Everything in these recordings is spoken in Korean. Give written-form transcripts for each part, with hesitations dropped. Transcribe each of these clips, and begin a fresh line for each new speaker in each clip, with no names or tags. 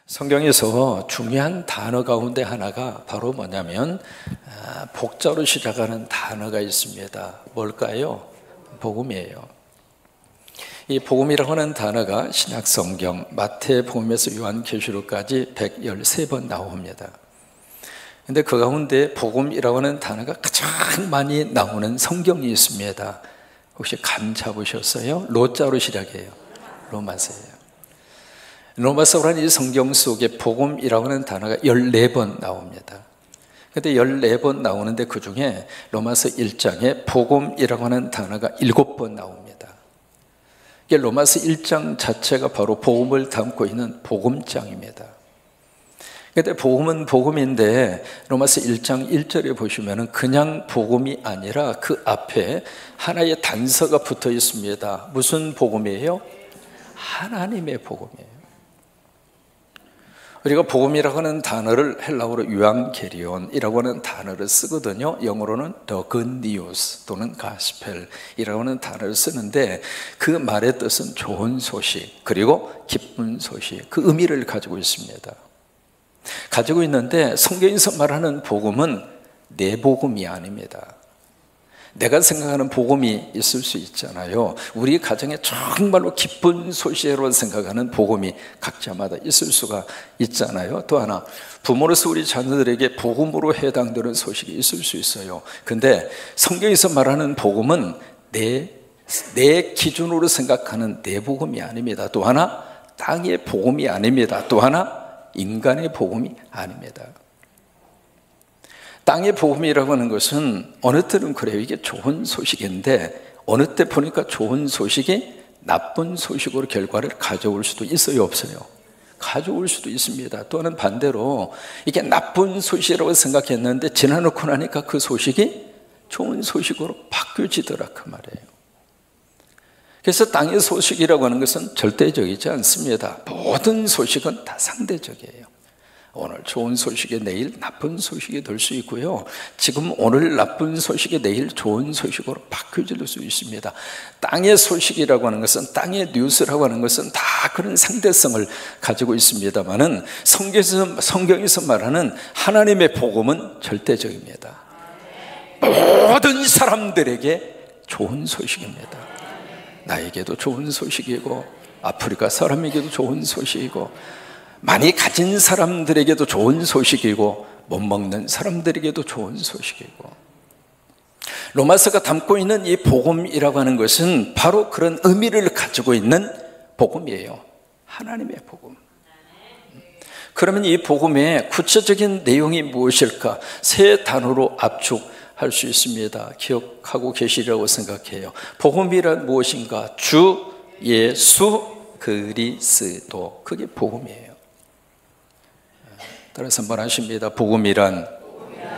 성경에서 중요한 단어 가운데 하나가 바로 뭐냐면 복자로 시작하는 단어가 있습니다. 뭘까요? 복음이에요. 이 복음이라고 하는 단어가 신약성경 마태복음에서 요한계시록까지 113번 나옵니다. 근데 그 가운데 복음이라고 하는 단어가 가장 많이 나오는 성경이 있습니다. 혹시 감 잡으셨어요? 로자로 시작해요. 로마서예요. 로마서라는 이 성경 속에 복음이라고 하는 단어가 14번 나옵니다. 근데 14번 나오는데 그 중에 로마서 1장에 복음이라고 하는 단어가 7번 나옵니다. 이게 로마서 1장 자체가 바로 복음을 담고 있는 복음장입니다. 근데 복음은 복음인데 로마서 1장 1절에 보시면은 그냥 복음이 아니라 그 앞에 하나의 단서가 붙어 있습니다. 무슨 복음이에요? 하나님의 복음이에요. 우리가 복음이라고 하는 단어를 헬라어로 유앙게리온이라고 하는 단어를 쓰거든요. 영어로는 the good news 또는 gospel이라고 하는 단어를 쓰는데 그 말의 뜻은 좋은 소식 그리고 기쁜 소식, 그 의미를 가지고 있습니다. 가지고 있는데 성경에서 말하는 복음은 내 복음이 아닙니다. 내가 생각하는 복음이 있을 수 있잖아요. 우리 가정에 정말로 기쁜 소식으로 생각하는 복음이 각자마다 있을 수가 있잖아요. 또 하나, 부모로서 우리 자녀들에게 복음으로 해당되는 소식이 있을 수 있어요. 근데 성경에서 말하는 복음은 내 기준으로 생각하는 내 복음이 아닙니다. 또 하나, 땅의 복음이 아닙니다. 또 하나, 인간의 복음이 아닙니다. 땅의 복음이라고 하는 것은 어느 때는 그래요. 이게 좋은 소식인데 어느 때 보니까 좋은 소식이 나쁜 소식으로 결과를 가져올 수도 있어요, 없어요? 가져올 수도 있습니다. 또는 반대로 이게 나쁜 소식이라고 생각했는데 지나놓고 나니까 그 소식이 좋은 소식으로 바뀌어지더라 그 말이에요. 그래서 땅의 소식이라고 하는 것은 절대적이지 않습니다. 모든 소식은 다 상대적이에요. 오늘 좋은 소식이 내일 나쁜 소식이 될 수 있고요. 지금 오늘 나쁜 소식이 내일 좋은 소식으로 바뀌어질 수 있습니다. 땅의 소식이라고 하는 것은, 땅의 뉴스라고 하는 것은 다 그런 상대성을 가지고 있습니다만은 성경에서 말하는 하나님의 복음은 절대적입니다. 모든 사람들에게 좋은 소식입니다. 나에게도 좋은 소식이고 아프리카 사람에게도 좋은 소식이고 많이 가진 사람들에게도 좋은 소식이고 못 먹는 사람들에게도 좋은 소식이고, 로마서가 담고 있는 이 복음이라고 하는 것은 바로 그런 의미를 가지고 있는 복음이에요. 하나님의 복음. 그러면 이 복음의 구체적인 내용이 무엇일까? 세 단어로 압축할 수 있습니다. 기억하고 계시리라고 생각해요. 복음이란 무엇인가? 주 예수 그리스도, 그게 복음이에요. 따라서 한번 하십니다. 복음이란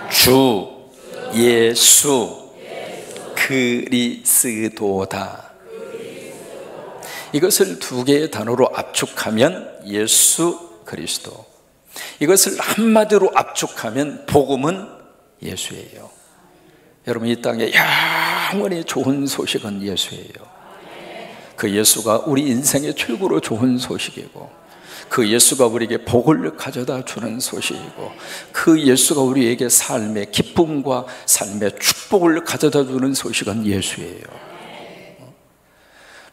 주 예수 그리스도다. 이것을 두 개의 단어로 압축하면 예수 그리스도, 이것을 한마디로 압축하면 복음은 예수예요. 여러분, 이 땅에 영원히 좋은 소식은 예수예요. 그 예수가 우리 인생의 최고로 좋은 소식이고, 그 예수가 우리에게 복을 가져다 주는 소식이고, 그 예수가 우리에게 삶의 기쁨과 삶의 축복을 가져다 주는 소식은 예수예요.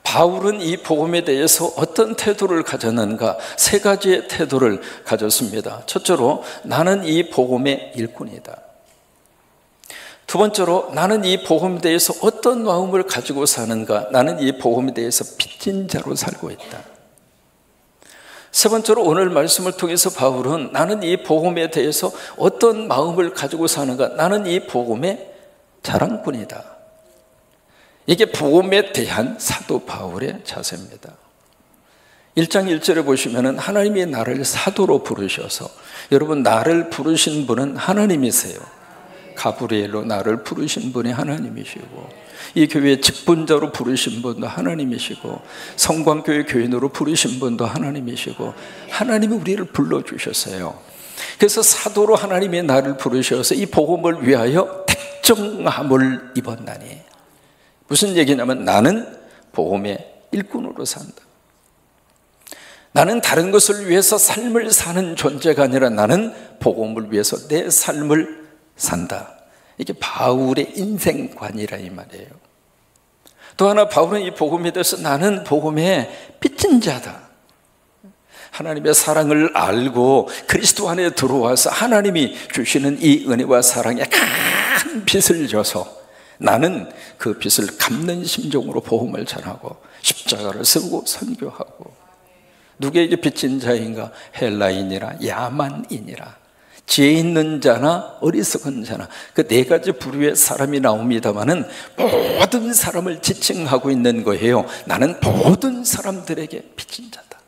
바울은 이 복음에 대해서 어떤 태도를 가졌는가? 세 가지의 태도를 가졌습니다. 첫째로, 나는 이 복음의 일꾼이다. 두 번째로, 나는 이 복음에 대해서 어떤 마음을 가지고 사는가? 나는 이 복음에 대해서 빚진 자로 살고 있다. 세 번째로, 오늘 말씀을 통해서 바울은 나는 이 복음에 대해서 어떤 마음을 가지고 사는가? 나는 이 복음의 자랑꾼이다. 이게 복음에 대한 사도 바울의 자세입니다. 1장 1절에 보시면 하나님이 나를 사도로 부르셔서, 여러분, 나를 부르신 분은 하나님이세요. 가브리엘로 나를 부르신 분이 하나님이시고, 이 교회의 직분자로 부르신 분도 하나님이시고, 성광교회 교인으로 부르신 분도 하나님이시고, 하나님이 우리를 불러주셨어요. 그래서 사도로 하나님이 나를 부르셔서 이 복음을 위하여 택정함을 입었나니, 무슨 얘기냐면 나는 복음의 일꾼으로 산다. 나는 다른 것을 위해서 삶을 사는 존재가 아니라 나는 복음을 위해서 내 삶을 산다. 이게 바울의 인생관이라 이 말이에요. 또 하나 바울은 이 복음에 대해서 나는 복음의 빚진 자다. 하나님의 사랑을 알고 그리스도 안에 들어와서 하나님이 주시는 이 은혜와 사랑에 큰 빚을 져서 나는 그 빚을 갚는 심정으로 복음을 전하고 십자가를 세우고 선교하고, 누구에게 빚진 자인가? 헬라인이라 야만인이라 지혜 있는 자나 어리석은 자나 그 네 가지 부류의 사람이 나옵니다마는 모든 사람을 지칭하고 있는 거예요. 나는 모든 사람들에게 빚진 자다.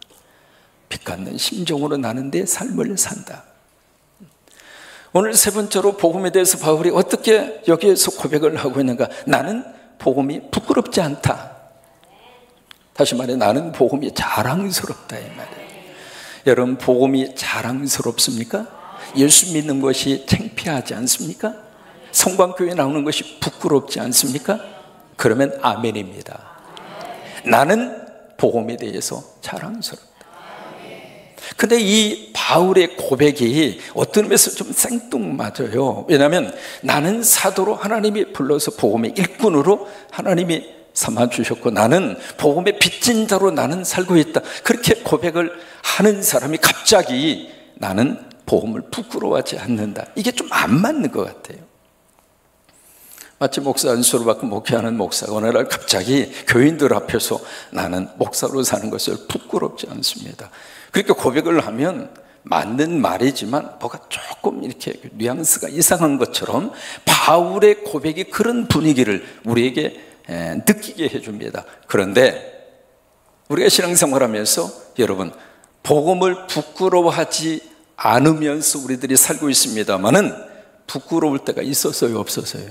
빚 갚는 심정으로 나는 내 삶을 산다. 오늘 세 번째로 복음에 대해서 바울이 어떻게 여기에서 고백을 하고 있는가? 나는 복음이 부끄럽지 않다. 다시 말해 나는 복음이 자랑스럽다 이 말이에요. 여러분, 복음이 자랑스럽습니까? 예수 믿는 것이 창피하지 않습니까? 성광교회 나오는 것이 부끄럽지 않습니까? 그러면 아멘입니다. 나는 복음에 대해서 자랑스럽다. 근데 이 바울의 고백이 어떤 면에서 좀 생뚱맞아요. 왜냐하면 나는 사도로 하나님이 불러서 복음의 일꾼으로 하나님이 삼아주셨고 나는 복음의 빚진 자로 나는 살고 있다. 그렇게 고백을 하는 사람이 갑자기 나는 복음을 부끄러워하지 않는다. 이게 좀 안 맞는 것 같아요. 마치 목사 안수를 받고 목회하는 목사가 어느 날 갑자기 교인들 앞에서 나는 목사로 사는 것을 부끄럽지 않습니다. 그렇게 고백을 하면 맞는 말이지만 뭐가 조금 이렇게 뉘앙스가 이상한 것처럼 바울의 고백이 그런 분위기를 우리에게 느끼게 해줍니다. 그런데 우리가 신앙생활하면서 여러분 복음을 부끄러워하지 않으면서 우리들이 살고 있습니다만은 부끄러울 때가 있었어요, 없었어요?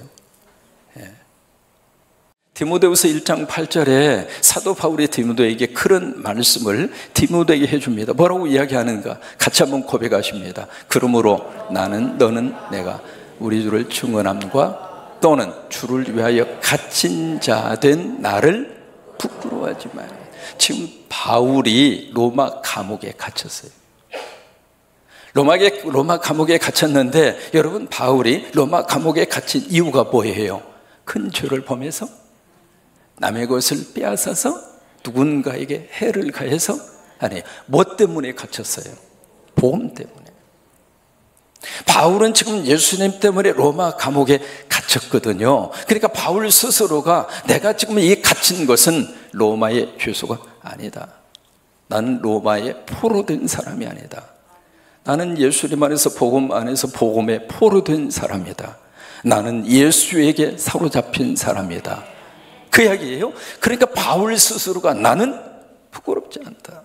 디모데후서 1장 8절에 사도 바울이 디모데에게 그런 말씀을 디모데에게 해줍니다. 뭐라고 이야기하는가? 같이 한번 고백하십니다. 그러므로 나는 너는 내가 우리 주를 증언함과 또는 주를 위하여 갇힌 자 된 나를 부끄러워하지 마라. 지금 바울이 로마 감옥에 갇혔어요. 로마 감옥에 갇혔는데 여러분, 바울이 로마 감옥에 갇힌 이유가 뭐예요? 큰 죄를 범해서? 남의 것을 빼앗아서? 누군가에게 해를 가해서? 아니에요. 뭐 때문에 갇혔어요? 복음 때문에. 바울은 지금 예수님 때문에 로마 감옥에 갇혔거든요. 그러니까 바울 스스로가 내가 지금 이 갇힌 것은 로마의 죄수가 아니다. 나는 로마에 포로된 사람이 아니다. 나는 예수님 안에서 복음 안에서 복음에 포로된 사람이다. 나는 예수에게 사로잡힌 사람이다. 그 이야기예요. 그러니까 바울 스스로가 나는 부끄럽지 않다.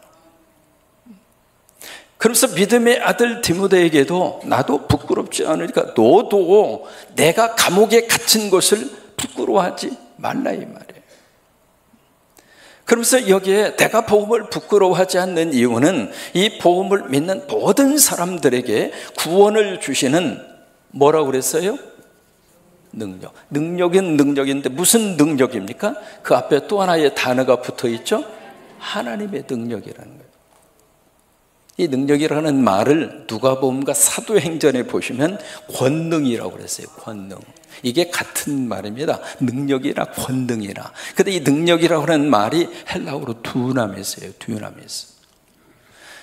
그래서 믿음의 아들 디모데에게도 나도 부끄럽지 않으니까 너도 내가 감옥에 갇힌 것을 부끄러워하지 말라 이 말이에요. 그러면서 여기에 내가 복음을 부끄러워하지 않는 이유는 이 복음을 믿는 모든 사람들에게 구원을 주시는 뭐라고 그랬어요? 능력. 능력은 능력인데 무슨 능력입니까? 그 앞에 또 하나의 단어가 붙어 있죠? 하나님의 능력이라는 거예요. 이 능력이라는 말을 누가복음과 사도행전에 보시면 권능이라고 그랬어요. 권능. 이게 같은 말입니다. 능력이라 권능이라. 근데 이 능력이라고 하는 말이 헬라어로 두나미스예요. 두나미스.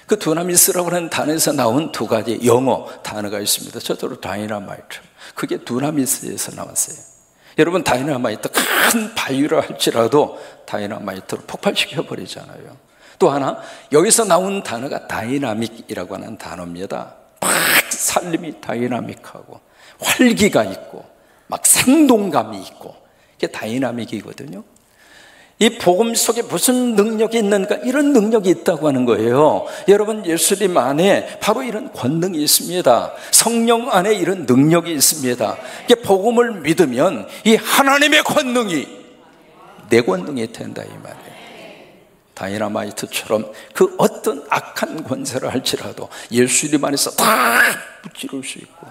그 두나미스라고 하는 단어에서 나온 두 가지 영어 단어가 있습니다. 저대로 다이나마이트. 그게 두나미스에서 나왔어요. 여러분, 다이나마이트 큰 바위라 할지라도 다이나마이트로 폭발시켜 버리잖아요. 또 하나, 여기서 나온 단어가 다이나믹이라고 하는 단어입니다. 막 살림이 다이나믹하고 활기가 있고 막 생동감이 있고, 이게 다이나믹이거든요. 이 복음 속에 무슨 능력이 있는가? 이런 능력이 있다고 하는 거예요. 여러분, 예수님 안에 바로 이런 권능이 있습니다. 성령 안에 이런 능력이 있습니다. 이게 복음을 믿으면 이 하나님의 권능이 내 권능이 된다 이 말이에요. 다이나마이트처럼 그 어떤 악한 권세를 할지라도 예수님 안에서 다 무찌를 수 있고,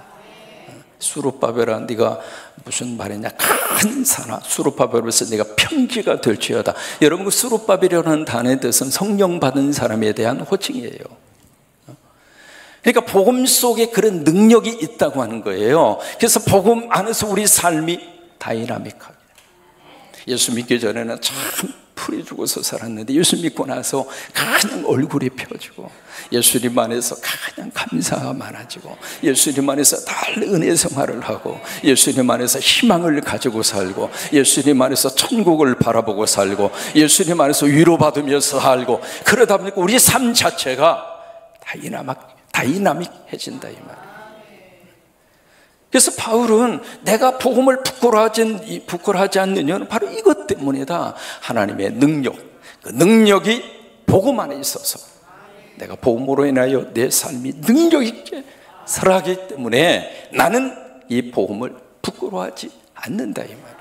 수르바벨아 네가 무슨 말이냐, 큰 산아 수르바벨로서 네가 평지가 될지어다. 여러분, 그 수르바벨이라는 단어의 뜻은 성령 받은 사람에 대한 호칭이에요. 그러니까 복음 속에 그런 능력이 있다고 하는 거예요. 그래서 복음 안에서 우리 삶이 다이나믹하게, 예수 믿기 전에는 참 풀이 죽어서 살았는데 예수 믿고 나서 그냥 얼굴이 펴지고, 예수님 안에서 그냥 감사가 많아지고, 예수님 안에서 늘 은혜 생활을 하고, 예수님 안에서 희망을 가지고 살고, 예수님 안에서 천국을 바라보고 살고, 예수님 안에서 위로받으면서 살고, 그러다 보니까 우리 삶 자체가 다이나믹해진다 이 말이에요. 그래서 바울은 내가 복음을 부끄러워하지 않는 이유는 바로 이것 때문이다. 하나님의 능력, 그 능력이 복음 안에 있어서 내가 복음으로 인하여 내 삶이 능력 있게 살아가기 때문에 나는 이 복음을 부끄러워하지 않는다 이 말이에요.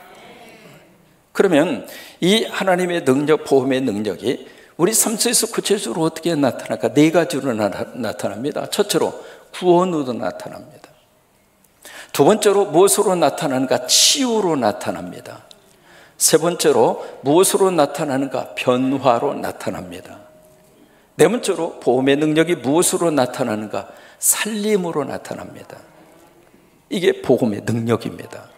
그러면 이 하나님의 능력, 복음의 능력이 우리 삶 속에서 구체적으로 어떻게 나타날까? 네 가지로 나타납니다. 첫째로 구원으로 나타납니다. 두 번째로 무엇으로 나타나는가? 치유로 나타납니다. 세 번째로 무엇으로 나타나는가? 변화로 나타납니다. 네 번째로 복음의 능력이 무엇으로 나타나는가? 살림으로 나타납니다. 이게 복음의 능력입니다.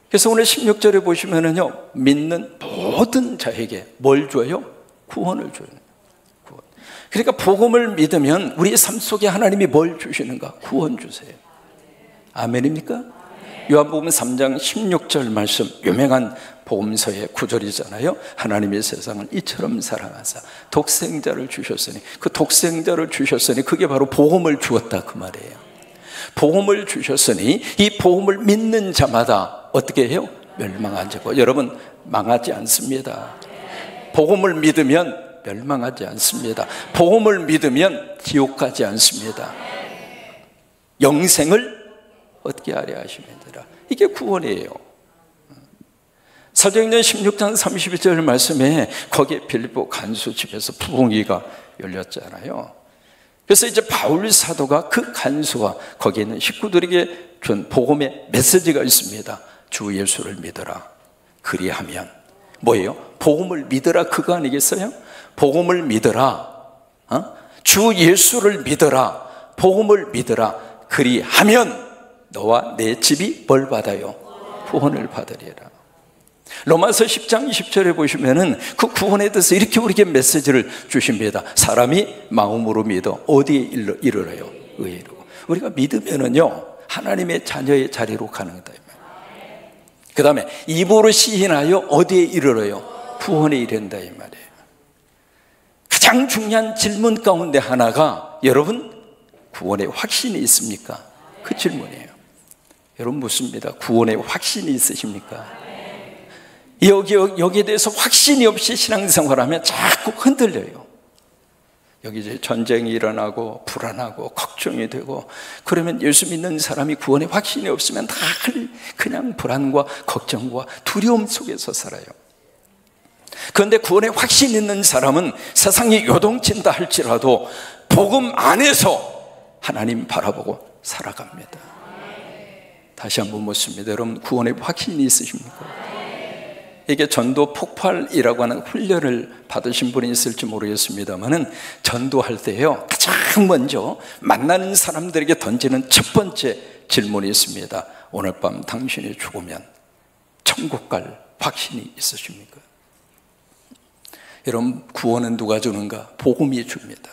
그래서 오늘 16절에 보시면은요, 믿는 모든 자에게 뭘 줘요? 구원을 줘요. 구원. 그러니까 복음을 믿으면 우리 삶 속에 하나님이 뭘 주시는가? 구원 주세요. 아멘입니까? 요한복음 3장 16절 말씀, 유명한 복음서의 구절이잖아요. 하나님의 세상을 이처럼 사랑하사 독생자를 주셨으니, 그 독생자를 주셨으니 그게 바로 복음을 주었다 그 말이에요. 복음을 주셨으니 이 복음을 믿는 자마다 어떻게 해요? 멸망하지 않고. 여러분, 망하지 않습니다. 복음을 믿으면 멸망하지 않습니다. 복음을 믿으면 지옥 가지 않습니다. 영생을 어떻게 하려 하시면더라. 이게 구원이에요. 사도행전 16장 32절 말씀에 거기에 빌립보 간수 집에서 부흥회가 열렸잖아요. 그래서 이제 바울 사도가 그 간수와 거기에 있는 식구들에게 준 복음의 메시지가 있습니다. 주 예수를 믿어라. 그리하면 뭐예요? 복음을 믿어라 그거 아니겠어요? 복음을 믿어라. 주 예수를 믿어라. 복음을 믿어라. 그리하면 너와 내 집이 뭘 받아요? 구원을 받으리라. 로마서 10장 20절에 보시면은 그 구원에 대해서 이렇게 우리에게 메시지를 주십니다. 사람이 마음으로 믿어 어디에 이르러요? 의로. 우리가 믿으면은요, 하나님의 자녀의 자리로 가는 거다. 그 다음에 입으로 시인하여 어디에 이르러요? 구원에 이른다 이 말이에요. 가장 중요한 질문 가운데 하나가, 여러분 구원의 확신이 있습니까? 그 질문이에요. 여러분 묻습니다. 구원의 확신이 있으십니까? 여기에 대해서 확신이 없이 신앙생활하면 자꾸 흔들려요. 여기 이제 전쟁이 일어나고 불안하고 걱정이 되고, 그러면 예수 믿는 사람이 구원의 확신이 없으면 다 그냥 불안과 걱정과 두려움 속에서 살아요. 그런데 구원의 확신 있는 사람은 세상이 요동친다 할지라도 복음 안에서 하나님 바라보고 살아갑니다. 다시 한번 묻습니다. 여러분 구원의 확신이 있으십니까? 이게 전도 폭발이라고 하는 훈련을 받으신 분이 있을지 모르겠습니다만은, 전도할 때요, 가장 먼저 만나는 사람들에게 던지는 첫 번째 질문이 있습니다. 오늘 밤 당신이 죽으면 천국 갈 확신이 있으십니까? 여러분 구원은 누가 주는가? 복음이 줍니다.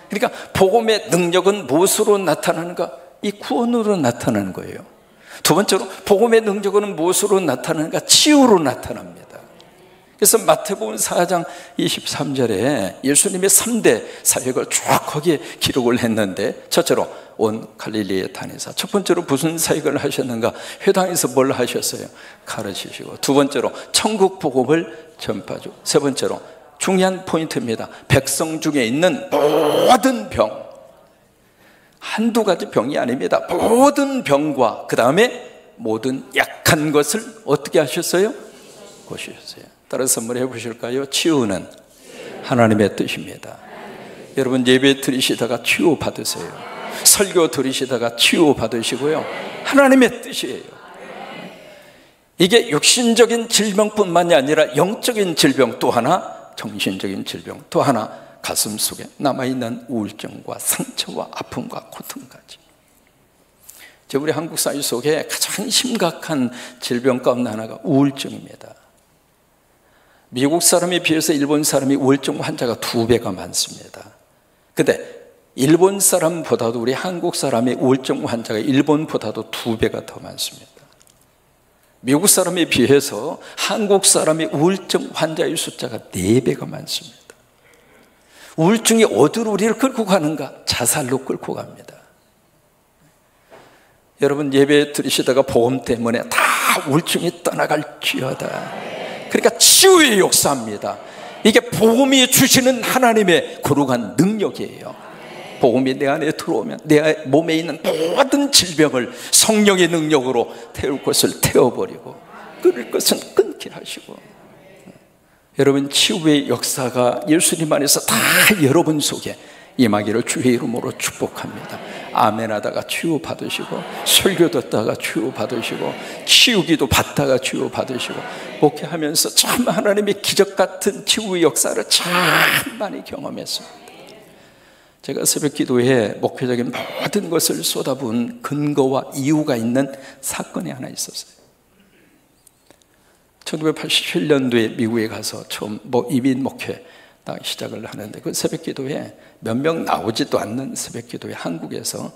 그러니까 복음의 능력은 무엇으로 나타나는가? 이 구원으로 나타나는 거예요. 두 번째로 복음의 능력은 무엇으로 나타나는가? 치유로 나타납니다. 그래서 마태복음 4장 23절에 예수님의 3대 사역을 쭉 거기에 기록을 했는데, 첫째로 온 갈릴리에 다니사. 첫 번째로 무슨 사역을 하셨는가? 회당에서 뭘 하셨어요? 가르치시고. 두 번째로 천국 복음을 전파하고. 세 번째로 중요한 포인트입니다. 백성 중에 있는 모든 병, 한두 가지 병이 아닙니다. 모든 병과 그 다음에 모든 약한 것을 어떻게 하셨어요? 고치셨어요. 따라서 한번 해보실까요? 치유는 하나님의 뜻입니다. 여러분 예배 드리시다가 치유 받으세요. 설교 들으시다가 치유받으시고요. 하나님의 뜻이에요. 이게 육신적인 질병뿐만이 아니라 영적인 질병 또 하나, 정신적인 질병 또 하나, 가슴 속에 남아있는 우울증과 상처와 아픔과 고통까지. 우리 한국 사회 속에 가장 심각한 질병 가운데 하나가 우울증입니다. 미국 사람에 비해서 일본 사람이 우울증 환자가 2배가 많습니다. 근데 일본 사람보다도 우리 한국 사람의 우울증 환자가 일본보다도 2배가 더 많습니다. 미국 사람에 비해서 한국 사람의 우울증 환자의 숫자가 4배가 많습니다. 우울증이 어디로 우리를 끌고 가는가? 자살로 끌고 갑니다. 여러분 예배 들으시다가 복음 때문에 다 우울증이 떠나갈지어다. 그러니까 치유의 역사입니다. 이게 복음이 주시는 하나님의 거룩한 능력이에요. 복음이 내 안에 들어오면 내 몸에 있는 모든 질병을 성령의 능력으로 태울 것을 태워버리고 끊을 것은 끊게 하시고, 여러분 치유의 역사가 예수님 안에서 다 여러분 속에 임하기를 주의 이름으로 축복합니다. 아멘 하다가 치유받으시고, 설교 듣다가 치유받으시고, 치유기도 받다가 치유받으시고, 목회하면서 참 하나님의 기적 같은 치유의 역사를 참 많이 경험했습니다. 제가 새벽 기도에 목회적인 모든 것을 쏟아부은 근거와 이유가 있는 사건이 하나 있었어요. 1987년도에 미국에 가서 처음 이민 목회 시작을 하는데, 그 새벽 기도에 몇 명 나오지도 않는 새벽 기도에 한국에서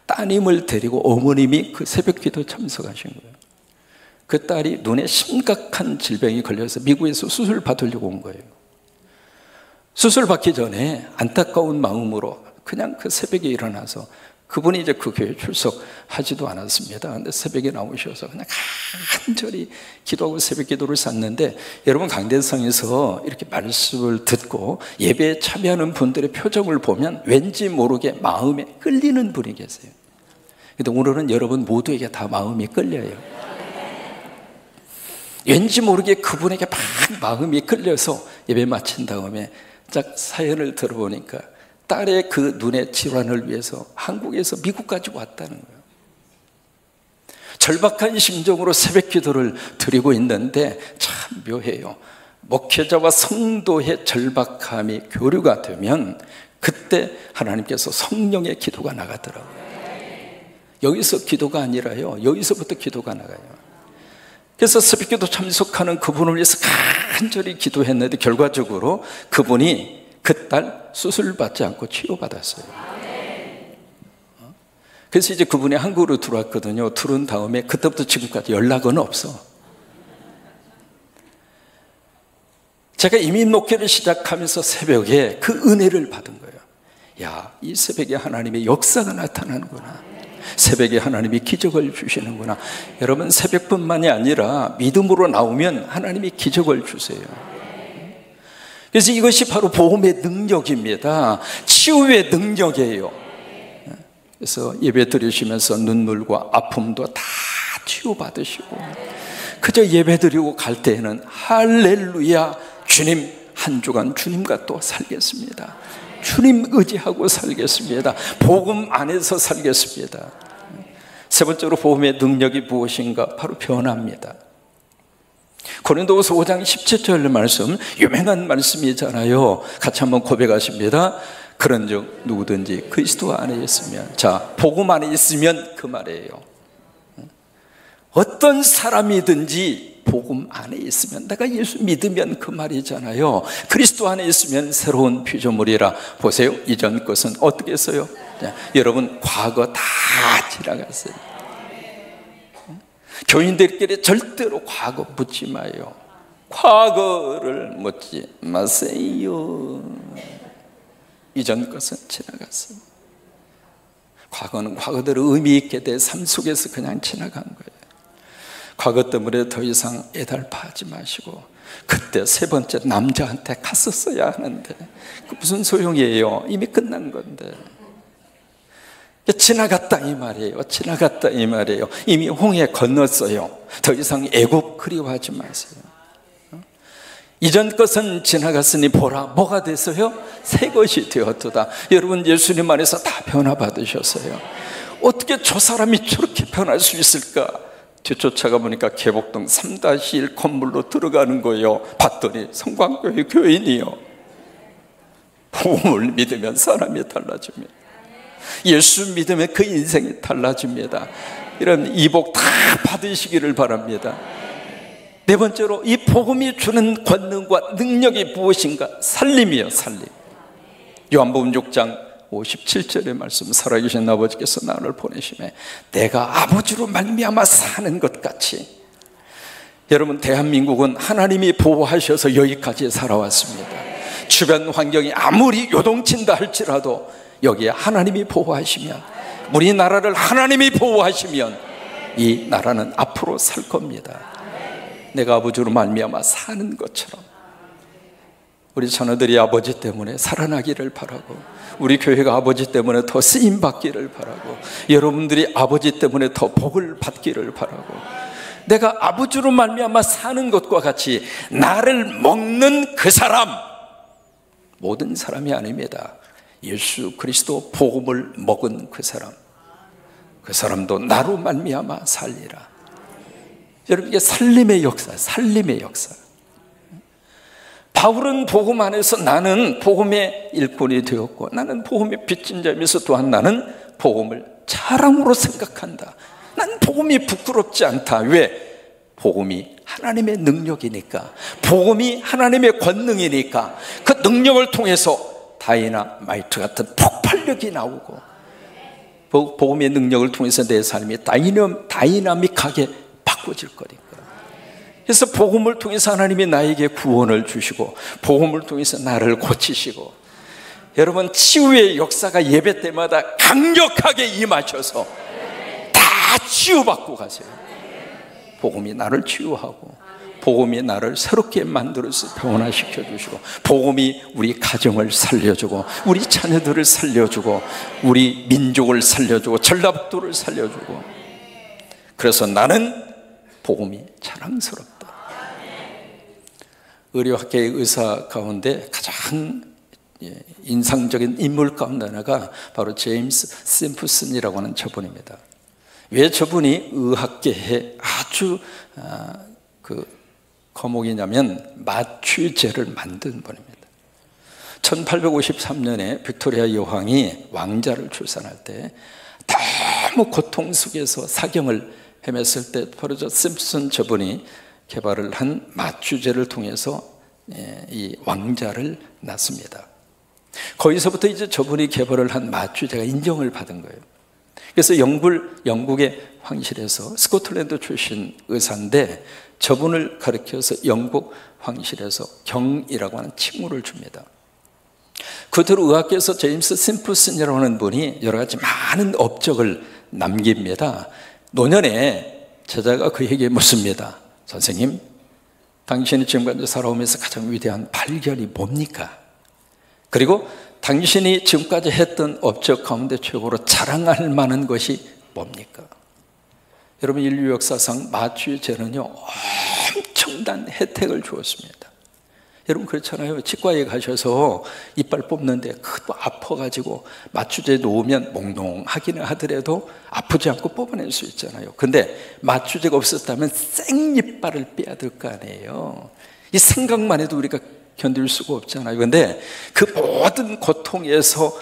따님을 데리고 어머님이 그 새벽 기도에 참석하신 거예요. 그 딸이 눈에 심각한 질병이 걸려서 미국에서 수술 받으려고 온 거예요. 수술 받기 전에 안타까운 마음으로 그냥 그 새벽에 일어나서, 그분이 이제 그 교회 출석하지도 않았습니다. 근데 새벽에 나오셔서 그냥 간절히 기도하고 새벽 기도를 샀는데, 여러분 강대상에서 이렇게 말씀을 듣고 예배에 참여하는 분들의 표정을 보면 왠지 모르게 마음에 끌리는 분이 계세요. 근데 오늘은 여러분 모두에게 다 마음이 끌려요. 왠지 모르게 그분에게 막 마음이 끌려서 예배 마친 다음에 딱 사연을 들어보니까 딸의 그 눈의 질환을 위해서 한국에서 미국까지 왔다는 거예요. 절박한 심정으로 새벽 기도를 드리고 있는데 참 묘해요. 목회자와 성도의 절박함이 교류가 되면 그때 하나님께서 성령의 기도가 나가더라고요. 여기서 기도가 아니라요, 여기서부터 기도가 나가요. 그래서 새벽 기도 참석하는 그분을 위해서 간절히 기도했는데 결과적으로 그분이 그 딸 수술 받지 않고 치료받았어요. 그래서 이제 그분이 한국으로 들어왔거든요. 들어온 다음에 그때부터 지금까지 연락은 없어. 제가 이민 목회를 시작하면서 새벽에 그 은혜를 받은 거예요. 야, 이 새벽에 하나님의 역사가 나타나는구나. 새벽에 하나님이 기적을 주시는구나. 여러분 새벽뿐만이 아니라 믿음으로 나오면 하나님이 기적을 주세요. 그래서 이것이 바로 복음의 능력입니다. 치유의 능력이에요. 그래서 예배 드리시면서 눈물과 아픔도 다 치유받으시고, 그저 예배 드리고 갈 때에는 할렐루야, 주님 한 주간 주님과 또 살겠습니다. 주님 의지하고 살겠습니다. 복음 안에서 살겠습니다. 세 번째로 복음의 능력이 무엇인가? 바로 변화입니다. 고린도후서 5장 17절 말씀, 유명한 말씀이잖아요. 같이 한번 고백하십니다. 그런즉 누구든지 그리스도 안에 있으면, 자, 복음 안에 있으면 그 말이에요. 어떤 사람이든지 복음 안에 있으면, 내가 예수 믿으면 그 말이잖아요. 그리스도 안에 있으면 새로운 피조물이라. 보세요, 이전 것은 어떻게 했어요? 자, 여러분 과거 다 지나갔어요. 교인들끼리 절대로 과거 묻지 마요. 과거를 묻지 마세요. 이전 것은 지나갔어요. 과거는 과거대로 의미 있게 내 삶 속에서 그냥 지나간 거예요. 과거 때문에 더 이상 애달파하지 마시고, 그때 세 번째 남자한테 갔었어야 하는데 그 무슨 소용이에요? 이미 끝난 건데. 지나갔다 이 말이에요. 지나갔다 이 말이에요. 이미 홍해 건넜어요. 더 이상 애굽 그리워하지 마세요. 이전 것은 지나갔으니 보라, 뭐가 됐어요? 새 것이 되었도다. 여러분, 예수님 안에서 다 변화받으셨어요. 어떻게 저 사람이 저렇게 변할 수 있을까? 뒤쫓아가 보니까 계복동 3-1 건물로 들어가는 거예요. 봤더니 성광교회 교인이요. 복음을 믿으면 사람이 달라집니다. 예수 믿으면 그 인생이 달라집니다. 이런 이복 다 받으시기를 바랍니다. 네 번째로, 이 복음이 주는 권능과 능력이 무엇인가? 살림이요, 살림. 요한복음 6장 57절의 말씀, 살아계신 아버지께서 나를 보내심에 내가 아버지로 말미암아 사는 것 같이. 여러분, 대한민국은 하나님이 보호하셔서 여기까지 살아왔습니다. 주변 환경이 아무리 요동친다 할지라도 여기에 하나님이 보호하시면, 우리나라를 하나님이 보호하시면 이 나라는 앞으로 살 겁니다. 내가 아버지로 말미암아 사는 것처럼 우리 자녀들이 아버지 때문에 살아나기를 바라고, 우리 교회가 아버지 때문에 더 쓰임받기를 바라고, 여러분들이 아버지 때문에 더 복을 받기를 바라고, 내가 아버지로 말미암아 사는 것과 같이 나를 먹는 그 사람, 모든 사람이 아닙니다. 예수 그리스도 복음을 먹은 그 사람도 나로 말미암아 살리라. 여러분, 이게 살림의 역사, 살림의 역사. 바울은 복음 안에서 나는 복음의 일꾼이 되었고, 나는 복음의 빚진 자이면서 또한 나는 복음을 자랑으로 생각한다. 난 복음이 부끄럽지 않다. 왜? 복음이 하나님의 능력이니까, 복음이 하나님의 권능이니까, 그 능력을 통해서 다이나마이트 같은 폭발력이 나오고, 복음의 능력을 통해서 내 삶이 다이나믹하게 바꿔질 거니까. 그래서 복음을 통해서 하나님이 나에게 구원을 주시고, 복음을 통해서 나를 고치시고, 여러분, 치유의 역사가 예배 때마다 강력하게 임하셔서 다 치유받고 가세요. 복음이 나를 치유하고, 복음이 나를 새롭게 만들어서 변화시켜 주시고, 복음이 우리 가정을 살려주고, 우리 자녀들을 살려주고, 우리 민족을 살려주고, 전라북도를 살려주고. 그래서 나는 복음이 자랑스럽다. 의료학계의 의사 가운데 가장 인상적인 인물 가운데 하나가 바로 제임스 심프슨이라고 하는 저분입니다. 왜 저분이 의학계에 아주 그 거목이냐면 마취제를 만든 분입니다. 1853년에 빅토리아 여왕이 왕자를 출산할 때 너무 고통 속에서 사경을 헤맸을 때 바로 저 심프슨 저분이 개발을 한 마취제를 통해서 이 왕자를 낳습니다. 거기서부터 이제 저분이 개발을 한 마취제가 인정을 받은 거예요. 그래서 영국의 황실에서, 스코틀랜드 출신 의사인데 저분을 가르쳐서 영국 황실에서 경이라고 하는 칭호를 줍니다. 그대로 의학계에서 제임스 심프슨이라고 하는 분이 여러 가지 많은 업적을 남깁니다. 노년에 제자가 그에게 묻습니다. 선생님, 당신이 지금까지 살아오면서 가장 위대한 발견이 뭡니까? 그리고 당신이 지금까지 했던 업적 가운데 최고로 자랑할 만한 것이 뭡니까? 여러분, 인류 역사상 마취제는요 엄청난 혜택을 주었습니다. 여러분, 그렇잖아요. 치과에 가셔서 이빨 뽑는데 그거 아파가지고 마취제 놓으면 몽롱하기는 하더라도 아프지 않고 뽑아낼 수 있잖아요. 근데 마취제가 없었다면 생이빨을 빼야 될 거 아니에요. 이 생각만 해도 우리가 견딜 수가 없잖아요. 근데 그 모든 고통에서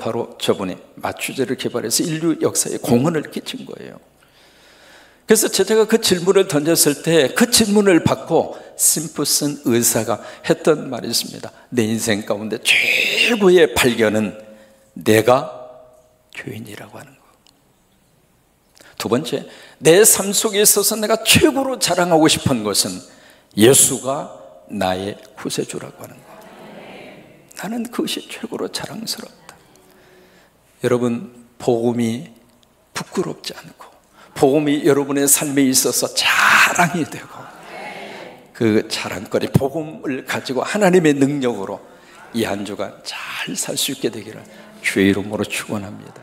바로 저분이 마취제를 개발해서 인류 역사에 공헌을 끼친 거예요. 그래서 제가 그 질문을 던졌을 때 그 질문을 받고 심프슨 의사가 했던 말이 있습니다. 내 인생 가운데 최고의 발견은 내가 교인이라고 하는 거. 두 번째, 내 삶 속에 있어서 내가 최고로 자랑하고 싶은 것은 예수가 나의 구세주라고 하는 거. 나는 그것이 최고로 자랑스럽다. 여러분, 복음이 부끄럽지 않고 복음이 여러분의 삶에 있어서 자랑이 되고, 그 자랑거리 복음을 가지고 하나님의 능력으로 이 한 주간 잘 살 수 있게 되기를 주의 이름으로 축원합니다.